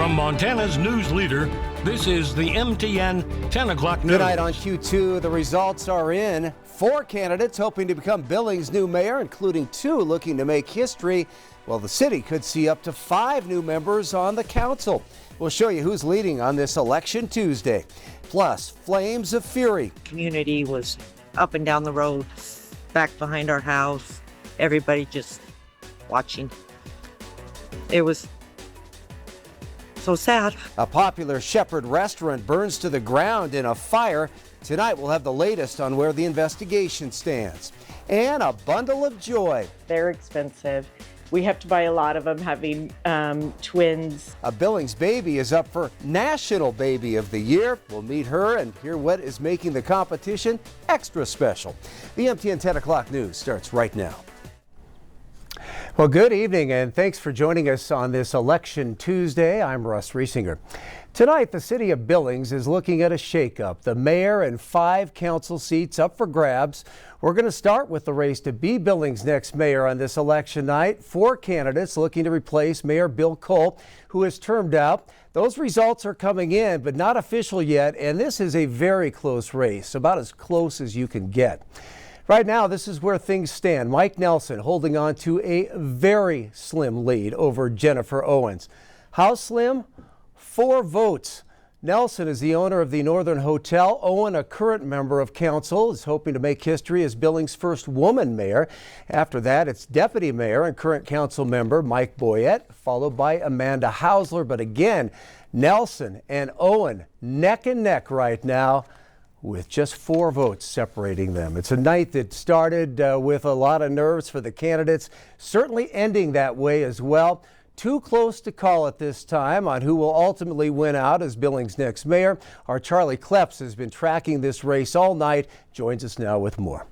From Montana's news leader, this is the MTN 10 o'clock news. Tonight on Q2, the results are in. 4 candidates hoping to become Billings' new mayor, including 2 looking to make history. Well, the city could see up to 5 new members on the council. We'll show you who's leading on this election Tuesday. Plus, flames of fury. Community was up and down the road, back behind our house. Everybody just watching. It was so sad. A popular Shepherd restaurant burns to the ground in a fire. Tonight we'll have the latest on where the investigation stands. And a bundle of joy. They're expensive. We have to buy a lot of them, having twins. A Billings baby is up for National Baby of the Year. We'll meet her and hear what is making the competition extra special. The MTN 10 o'clock news starts right now. Well, good evening and thanks for joining us on this Election Tuesday. I'm Russ Riesinger. Tonight, the city of Billings is looking at a shakeup. The mayor and 5 council seats up for grabs. We're going to start with the race to be Billings' next mayor on this election night. 4 candidates looking to replace Mayor Bill Cole, who is termed out. Those results are coming in, but not official yet, and this is a very close race, about as close as you can get. Right now, this is where things stand. Mike Nelson holding on to a very slim lead over Jennifer Owens. How slim? 4 votes. Nelson is the owner of the Northern Hotel. Owen, a current member of council, is hoping to make history as Billings' first woman mayor. After that, it's deputy mayor and current council member Mike Boyette, followed by Amanda Hausler. But again, Nelson and Owen neck and neck right now, with just 4 votes separating them. It's a night that started with a lot of nerves for the candidates, certainly ending that way as well. Too close to call at this time on who will ultimately win out as Billings' next mayor. Our Charlie Kleps has been tracking this race all night, joins us now with more.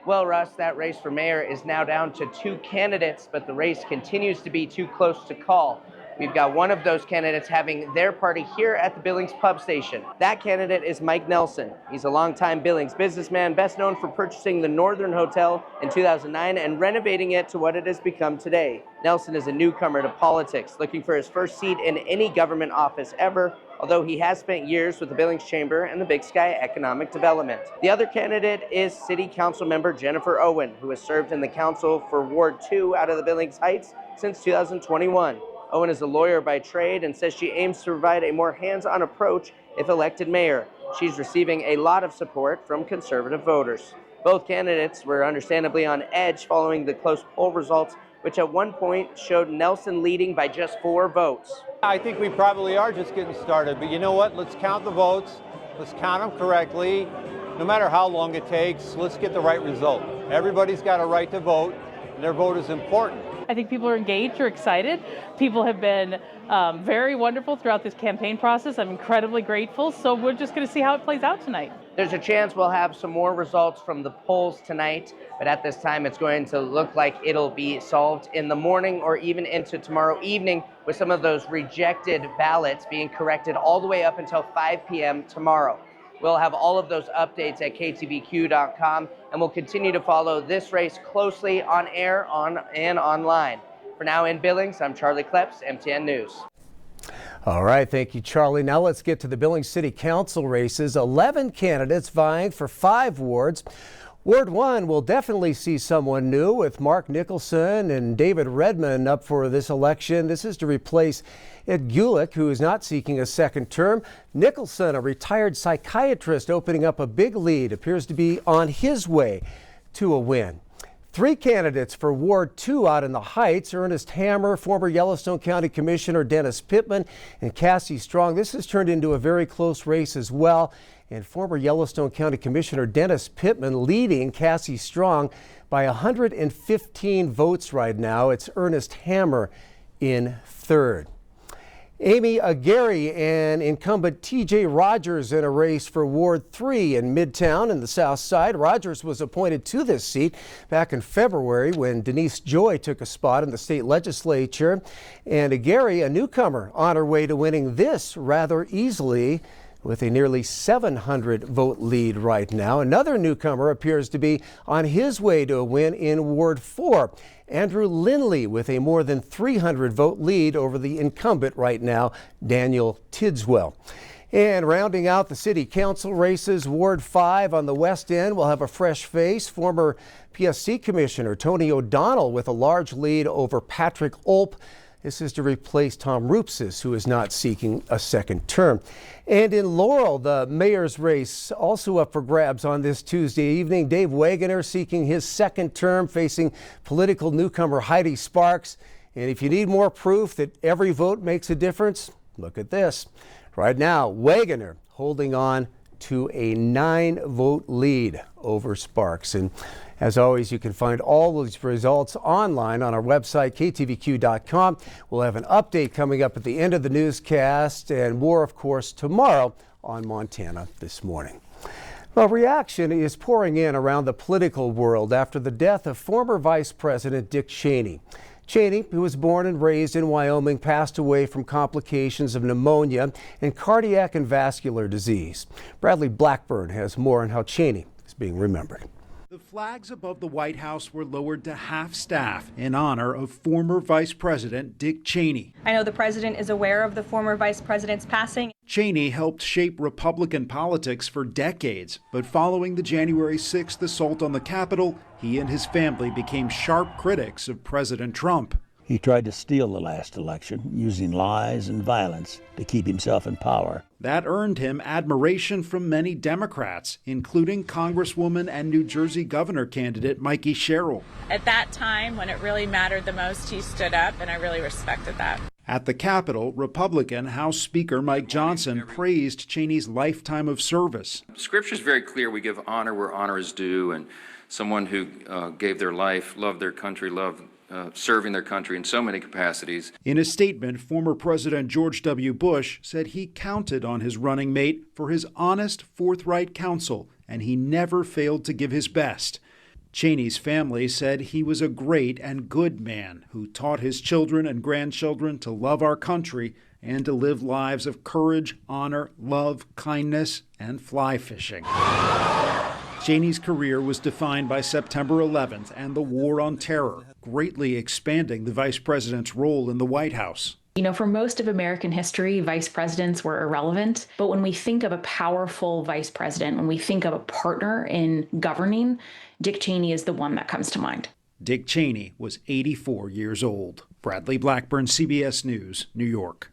Well, Russ, that race for mayor is now down to 2 candidates, but the race continues to be too close to call. We've got one of those candidates having their party here at the Billings pub station. That candidate is Mike Nelson. He's a longtime Billings businessman, best known for purchasing the Northern Hotel in 2009 and renovating it to what it has become today. Nelson is a newcomer to politics, looking for his first seat in any government office ever, although he has spent years with the Billings Chamber and the Big Sky Economic Development. The other candidate is City Council member Jennifer Owen, who has served in the council for Ward 2 out of the Billings Heights since 2021. Owen is a lawyer by trade and says she aims to provide a more hands-on approach if elected mayor. She's receiving a lot of support from conservative voters. Both candidates were understandably on edge following the close poll results, which at one point showed Nelson leading by just 4 votes. I think we probably are just getting started, but you know what? Let's count the votes. Let's count them correctly. No matter how long it takes, let's get the right result. Everybody's got a right to vote, and their vote is important. I think people are engaged or excited. People have been very wonderful throughout this campaign process. I'm incredibly grateful. So we're just going to see how it plays out tonight. There's a chance we'll have some more results from the polls tonight, but at this time it's going to look like it'll be solved in the morning or even into tomorrow evening, with some of those rejected ballots being corrected all the way up until 5 p.m. tomorrow. We'll have all of those updates at ktvq.com, and we'll continue to follow this race closely on air, and online. For now in Billings, I'm Charlie Kleps, MTN News. All right, thank you, Charlie. Now let's get to the Billings City Council races. 11 candidates vying for 5 wards. Ward 1 will definitely see someone new, with Mark Nicholson and David Redmond up for this election. This is to replace Ed Gulick, who is not seeking a second term. Nicholson, a retired psychiatrist, opening up a big lead, appears to be on his way to a win. 3 candidates for Ward 2 out in the Heights: Ernest Hammer, former Yellowstone County Commissioner Dennis Pittman, and Cassie Strong. This has turned into a very close race as well, and former Yellowstone County Commissioner Dennis Pittman leading Cassie Strong by 115 votes right now. It's Ernest Hammer in 3rd. Amy Aguirre and incumbent TJ Rogers in a race for Ward 3 in Midtown in the South Side. Rogers was appointed to this seat back in February when Denise Joy took a spot in the state legislature. And Aguirre, a newcomer, on her way to winning this rather easily. with a nearly 700 vote lead right now. Another newcomer appears to be on his way to a win in Ward 4. Andrew Lindley with a more than 300 vote lead over the incumbent right now, Daniel Tidswell. And rounding out the city council races, Ward 5 on the west end will have a fresh face. Former PSC Commissioner Tony O'Donnell with a large lead over Patrick Olp. This is to replace Tom Roopsis, who is not seeking a second term. And in Laurel, the mayor's race also up for grabs on this Tuesday evening. Dave Wagoner seeking his second term, facing political newcomer Heidi Sparks. And if you need more proof that every vote makes a difference, look at this. Right now, Wagoner holding on to a 9-vote lead over Sparks. And as always, you can find all these results online on our website, ktvq.com. We'll have an update coming up at the end of the newscast, and more, of course, tomorrow on Montana This Morning. Well, reaction is pouring in around the political world after the death of former Vice President Dick Cheney. Cheney, who was born and raised in Wyoming, passed away from complications of pneumonia and cardiac and vascular disease. Bradley Blackburn has more on how Cheney is being remembered. The flags above the White House were lowered to half-staff in honor of former Vice President Dick Cheney. I know the president is aware of the former vice president's passing. Cheney helped shape Republican politics for decades, but following the January 6th assault on the Capitol, he and his family became sharp critics of President Trump. He tried to steal the last election using lies and violence to keep himself in power. That earned him admiration from many Democrats, including Congresswoman and New Jersey governor candidate Mikey Sherrill. At that time, when it really mattered the most, he stood up, and I really respected that. At the Capitol, Republican House Speaker Mike Johnson praised Cheney's lifetime of service. Scripture is very clear. We give honor where honor is due, and someone who gave their life, loved their country, loved serving their country in so many capacities. In a statement, former President George W. Bush said he counted on his running mate for his honest, forthright counsel, and he never failed to give his best. Cheney's family said he was a great and good man who taught his children and grandchildren to love our country and to live lives of courage, honor, love, kindness, and fly fishing. Cheney's career was defined by September 11th and the War on Terror, greatly expanding the vice president's role in the White House. You know, for most of American history, vice presidents were irrelevant. But when we think of a powerful vice president, when we think of a partner in governing, Dick Cheney is the one that comes to mind. Dick Cheney was 84 years old. Bradley Blackburn, CBS News, New York.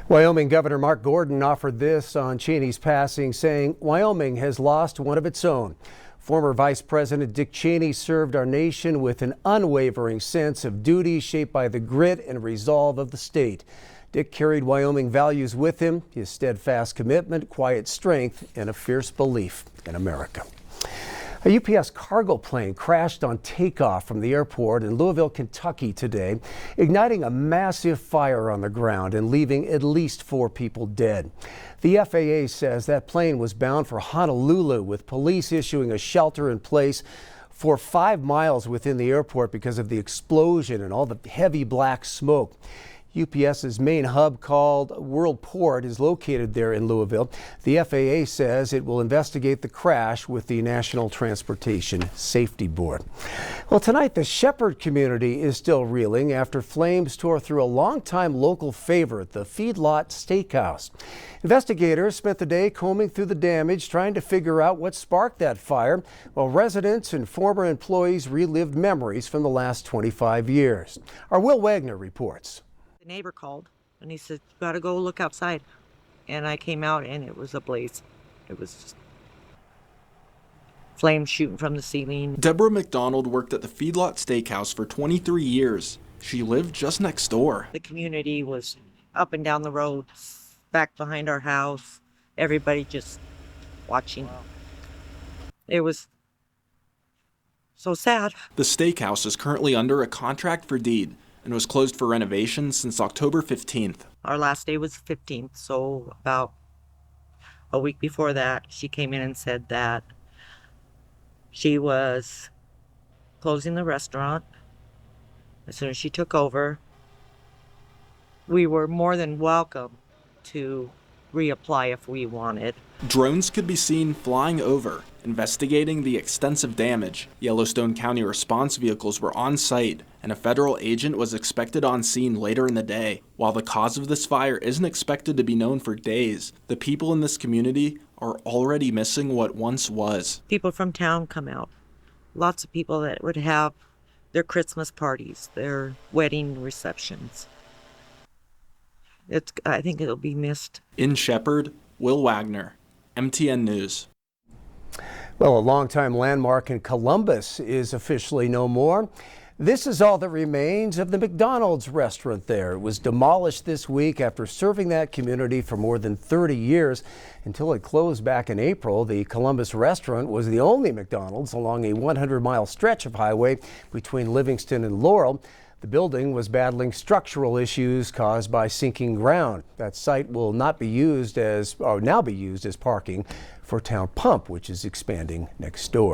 Wyoming Governor Mark Gordon offered this on Cheney's passing, saying Wyoming has lost one of its own. Former Vice President Dick Cheney served our nation with an unwavering sense of duty shaped by the grit and resolve of the state. Dick carried Wyoming values with him, his steadfast commitment, quiet strength, and a fierce belief in America. A UPS cargo plane crashed on takeoff from the airport in Louisville, Kentucky today, igniting a massive fire on the ground and leaving at least 4 people dead. The FAA says that plane was bound for Honolulu, with police issuing a shelter in place for 5 miles within the airport because of the explosion and all the heavy black smoke. UPS's main hub, called World Port, is located there in Louisville. The FAA says it will investigate the crash with the National Transportation Safety Board. Well, tonight the Shepherd community is still reeling after flames tore through a longtime local favorite, the Feedlot Steakhouse. Investigators spent the day combing through the damage, trying to figure out what sparked that fire, while residents and former employees relived memories from the last 25 years. Our Will Wagner reports. The neighbor called and he said, "You gotta go look outside." And I came out and it was ablaze. It was just flames shooting from the ceiling. Deborah McDonald worked at the Feedlot Steakhouse for 23 years. She lived just next door. The community was up and down the road, back behind our house. Everybody just watching. It was so sad. The steakhouse is currently under a contract for deed and was closed for renovation since October 15th. Our last day was 15th, so about a week before that, she came in and said that she was closing the restaurant. As soon as she took over, we were more than welcome to reapply if we wanted. Drones could be seen flying over, investigating the extensive damage. Yellowstone County response vehicles were on site, and a federal agent was expected on scene later in the day. While the cause of this fire isn't expected to be known for days, the people in this community are already missing what once was. People from town come out. Lots of people that would have their Christmas parties, their wedding receptions. I think it'll be missed. In Shepherd, Will Wagner, MTN News. Well, a longtime landmark in Columbus is officially no more. This is all that remains of the McDonald's restaurant there. It was demolished this week after serving that community for more than 30 years. Until it closed back in April, the Columbus restaurant was the only McDonald's along a 100-mile stretch of highway between Livingston and Laurel. The building was battling structural issues caused by sinking ground. That site will now be used as parking for Town Pump, which is expanding next door.